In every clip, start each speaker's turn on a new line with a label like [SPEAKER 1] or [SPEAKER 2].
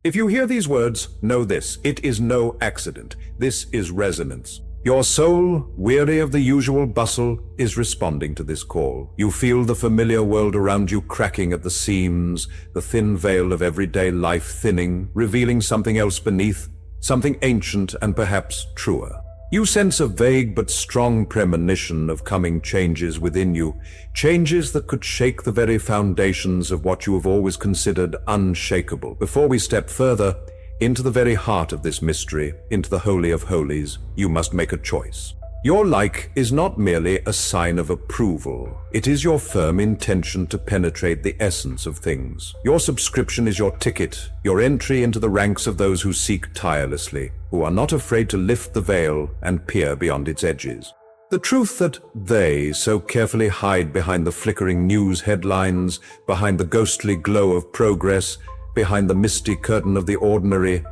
[SPEAKER 1] If you hear these words, know this: it is no accident. This is resonance. Your soul, weary of the usual bustle, is responding to this call. You feel the familiar world around you cracking at the seams, the thin veil of everyday life thinning, revealing something else beneath, something ancient and perhaps truer. You sense a vague but strong premonition of coming changes within you, changes that could shake the very foundations of what you have always considered unshakable. Before we step further into the very heart of this mystery, into the Holy of Holies, you must make a choice. Your like is not merely a sign of approval. It is your firm intention to penetrate the essence of things. Your subscription is your ticket, your entry into the ranks of those who seek tirelessly, who are not afraid to lift the veil and peer beyond its edges. The truth that they so carefully hide behind the flickering news headlines, behind the ghostly glow of progress, behind the misty curtain of the ordinary,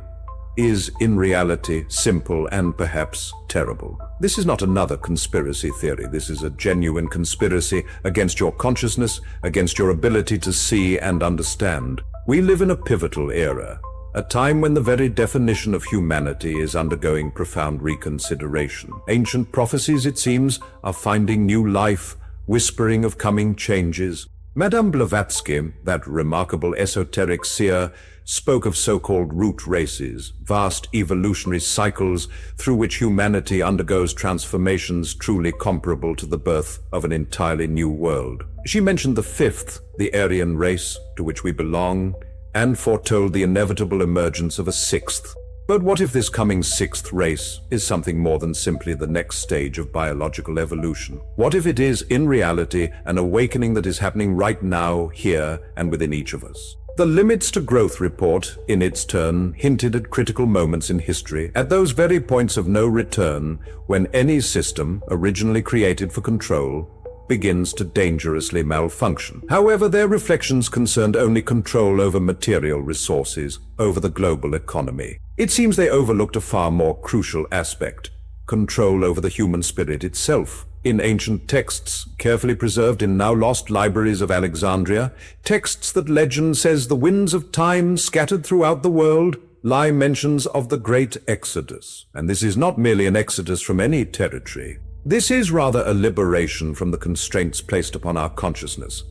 [SPEAKER 1] is in reality simple and perhaps terrible. This is not another conspiracy theory. This is a genuine conspiracy against your consciousness, against your ability to see and understand. We live in a pivotal era, a time when the very definition of humanity is undergoing profound reconsideration. Ancient prophecies, it seems, are finding new life, whispering of coming changes. Madame Blavatsky, that remarkable esoteric seer, spoke of so-called root races, vast evolutionary cycles through which humanity undergoes transformations truly comparable to the birth of an entirely new world. She mentioned the fifth, the Aryan race, to which we belong, and foretold the inevitable emergence of a sixth. But what if this coming sixth race is something more than simply the next stage of biological evolution? What if it is, in reality, an awakening that is happening right now, here, and within each of us? The Limits to Growth report, in its turn, hinted at critical moments in history, at those very points of no return, when any system, originally created for control, begins to dangerously malfunction. However, their reflections concerned only control over material resources, over the global economy. It seems they overlooked a far more crucial aspect: control over the human spirit itself. In ancient texts, carefully preserved in now lost libraries of Alexandria, texts that legend says the winds of time scattered throughout the world, lie mentions of the great exodus. And this is not merely an exodus from any territory. This is rather a liberation from the constraints placed upon our consciousness,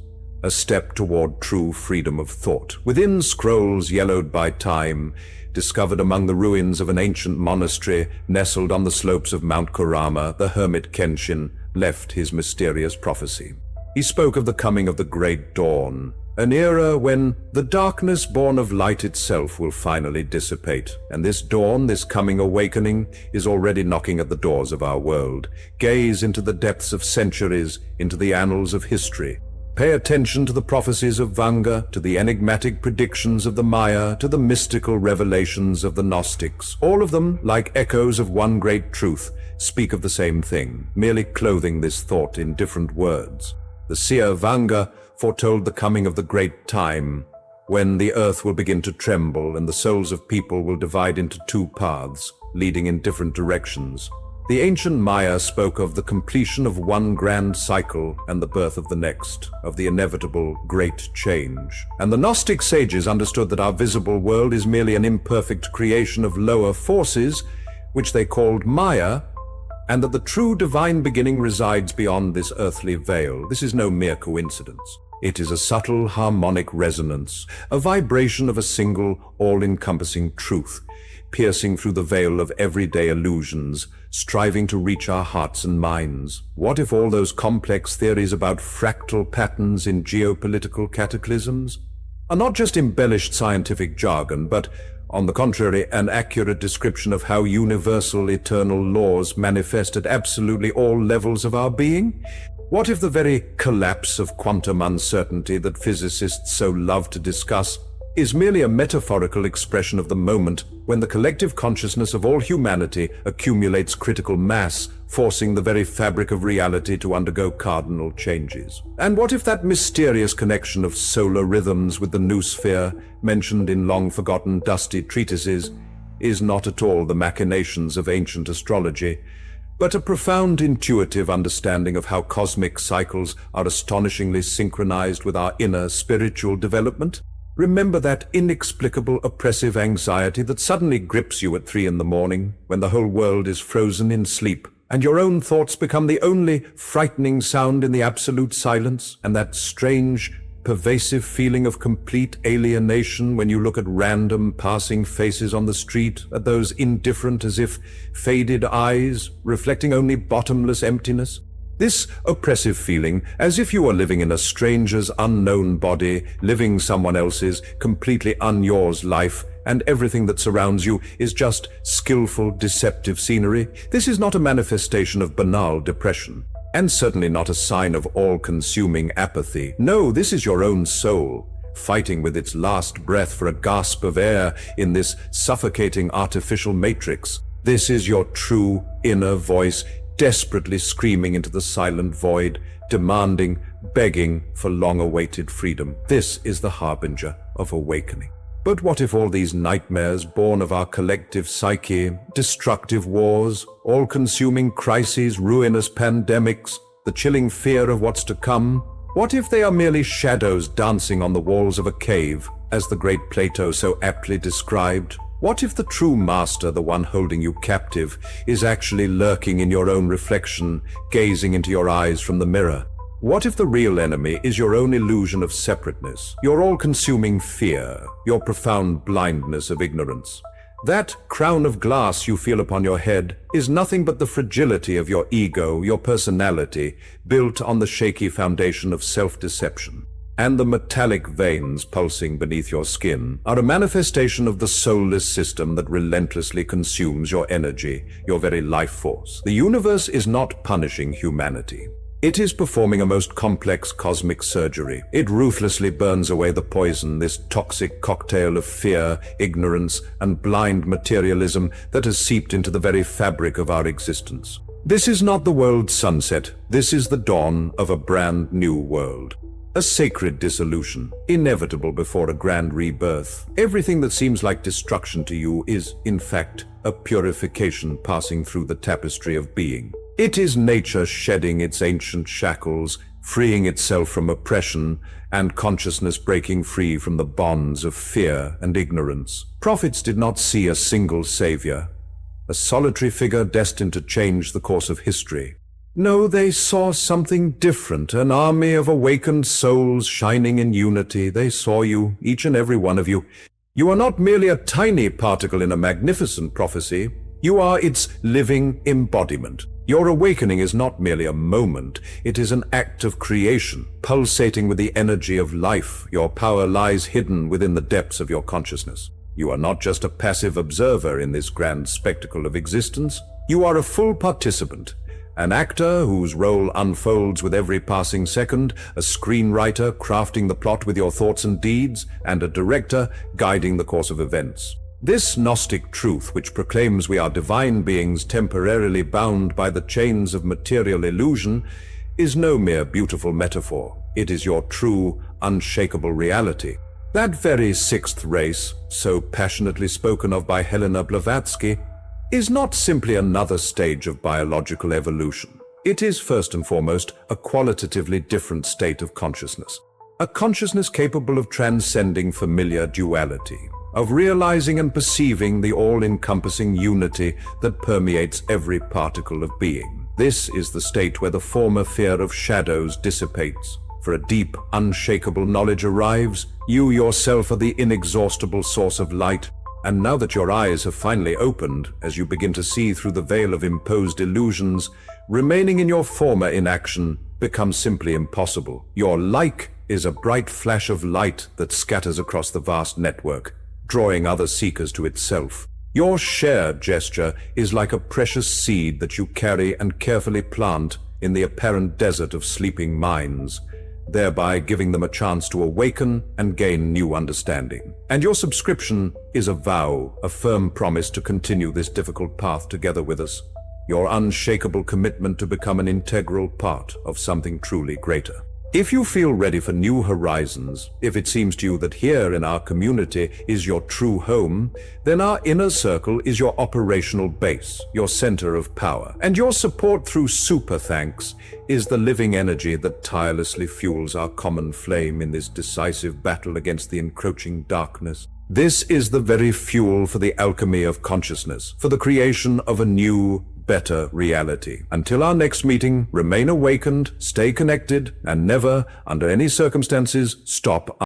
[SPEAKER 1] a step toward true freedom of thought. Within scrolls yellowed by time, discovered among the ruins of an ancient monastery nestled on the slopes of Mount Kurama, the hermit Kenshin left his mysterious prophecy. He spoke of the coming of the Great Dawn, an era when the darkness born of light itself will finally dissipate. And this dawn, this coming awakening, is already knocking at the doors of our world. Gaze into the depths of centuries, into the annals of history. Pay attention to the prophecies of Vanga, to the enigmatic predictions of the Maya, to the mystical revelations of the Gnostics. All of them, like echoes of one great truth, speak of the same thing, merely clothing this thought in different words. The seer Vanga foretold the coming of the great time, when the earth will begin to tremble and the souls of people will divide into two paths, leading in different directions. The ancient Maya spoke of the completion of one grand cycle and the birth of the next, of the inevitable great change. And the Gnostic sages understood that our visible world is merely an imperfect creation of lower forces, which they called Maya, and that the true divine beginning resides beyond this earthly veil. This is no mere coincidence. It is a subtle harmonic resonance, a vibration of a single, all-encompassing truth, piercing through the veil of everyday illusions, striving to reach our hearts and minds. What if all those complex theories about fractal patterns in geopolitical cataclysms are not just embellished scientific jargon, but, on the contrary, an accurate description of how universal eternal laws manifest at absolutely all levels of our being? What if the very collapse of quantum uncertainty that physicists so love to discuss is merely a metaphorical expression of the moment when the collective consciousness of all humanity accumulates critical mass, forcing the very fabric of reality to undergo cardinal changes? And what if that mysterious connection of solar rhythms with the noosphere, mentioned in long-forgotten dusty treatises, is not at all the machinations of ancient astrology, but a profound intuitive understanding of how cosmic cycles are astonishingly synchronized with our inner spiritual development? Remember that inexplicable oppressive anxiety that suddenly grips you at 3 in the morning when the whole world is frozen in sleep, and your own thoughts become the only frightening sound in the absolute silence, and that strange, pervasive feeling of complete alienation when you look at random passing faces on the street, at those indifferent as if faded eyes reflecting only bottomless emptiness. This oppressive feeling, as if you were living in a stranger's unknown body, living someone else's, completely un-yours life, and everything that surrounds you is just skillful, deceptive scenery. This is not a manifestation of banal depression, and certainly not a sign of all-consuming apathy. No, this is your own soul, fighting with its last breath for a gasp of air in this suffocating artificial matrix. This is your true inner voice, desperately screaming into the silent void, demanding, begging for long-awaited freedom. This is the harbinger of awakening. But what if all these nightmares born of our collective psyche, destructive wars, all-consuming crises, ruinous pandemics, the chilling fear of what's to come, what if they are merely shadows dancing on the walls of a cave, as the great Plato so aptly described? What if the true master, the one holding you captive, is actually lurking in your own reflection, gazing into your eyes from the mirror? What if the real enemy is your own illusion of separateness, your all-consuming fear, your profound blindness of ignorance? That crown of glass you feel upon your head is nothing but the fragility of your ego, your personality, built on the shaky foundation of self-deception. And the metallic veins pulsing beneath your skin are a manifestation of the soulless system that relentlessly consumes your energy, your very life force. The universe is not punishing humanity. It is performing a most complex cosmic surgery. It ruthlessly burns away the poison, this toxic cocktail of fear, ignorance, and blind materialism that has seeped into the very fabric of our existence. This is not the world's sunset. This is the dawn of a brand new world. A sacred dissolution, inevitable before a grand rebirth. Everything that seems like destruction to you is, in fact, a purification passing through the tapestry of being. It is nature shedding its ancient shackles, freeing itself from oppression, and consciousness breaking free from the bonds of fear and ignorance. Prophets did not see a single savior, a solitary figure destined to change the course of history. No, they saw something different, an army of awakened souls shining in unity. They saw you, each and every one of you. You are not merely a tiny particle in a magnificent prophecy. You are its living embodiment. Your awakening is not merely a moment. It is an act of creation, pulsating with the energy of life. Your power lies hidden within the depths of your consciousness. You are not just a passive observer in this grand spectacle of existence. You are a full participant. An actor whose role unfolds with every passing second, a screenwriter crafting the plot with your thoughts and deeds, and a director guiding the course of events. This Gnostic truth, which proclaims we are divine beings temporarily bound by the chains of material illusion, is no mere beautiful metaphor. It is your true, unshakable reality. That very sixth race, so passionately spoken of by Helena Blavatsky, is not simply another stage of biological evolution. It is first and foremost a qualitatively different state of consciousness. A consciousness capable of transcending familiar duality, of realizing and perceiving the all-encompassing unity that permeates every particle of being. This is the state where the former fear of shadows dissipates. For a deep, unshakable knowledge arrives. You yourself are the inexhaustible source of light. And now that your eyes have finally opened, as you begin to see through the veil of imposed illusions, remaining in your former inaction becomes simply impossible. Your like is a bright flash of light that scatters across the vast network, drawing other seekers to itself. Your shared gesture is like a precious seed that you carry and carefully plant in the apparent desert of sleeping minds, thereby giving them a chance to awaken and gain new understanding. And your subscription is a vow, a firm promise to continue this difficult path together with us. Your unshakable commitment to become an integral part of something truly greater. If you feel ready for new horizons, if it seems to you that here in our community is your true home, then our inner circle is your operational base, your center of power. And your support through super thanks is the living energy that tirelessly fuels our common flame in this decisive battle against the encroaching darkness. This is the very fuel for the alchemy of consciousness, for the creation of a new, better reality. Until our next meeting, remain awakened, stay connected, and never, under any circumstances, stop